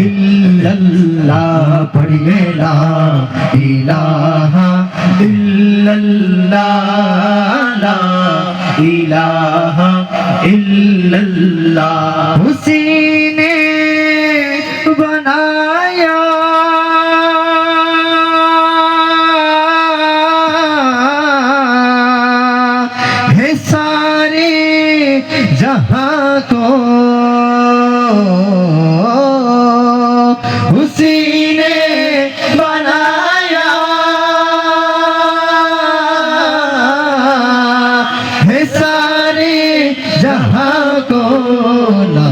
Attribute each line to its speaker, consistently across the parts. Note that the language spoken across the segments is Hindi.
Speaker 1: इल्लल्लाह पढ़िए ला इलाहा इल्लल्लाह ला इलाहा इल्लल्लाह उसी ने बनाया है सारे जहां को उसी ने बनाया है सारे जहां को ला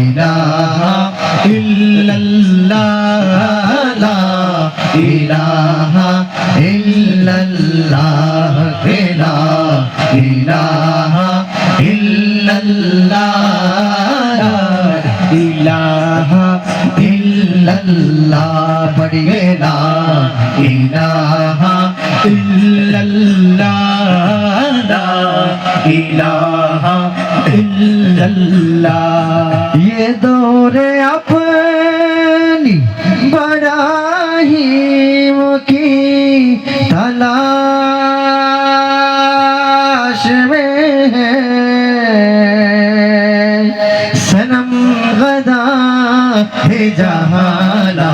Speaker 1: इलाहा इल्लल्लाह ला इलाहा इल्लल्लाह के ला इलाहा इल्लल्लाह ला इलाहा इल्लल्लाह पढ़िए ला इलाहा इल्लल्लाह ला इलाहा इल्लल्लाह ये दौरे अपनी बड़ाहियों की तलाश में है सनम गदा है जहां ला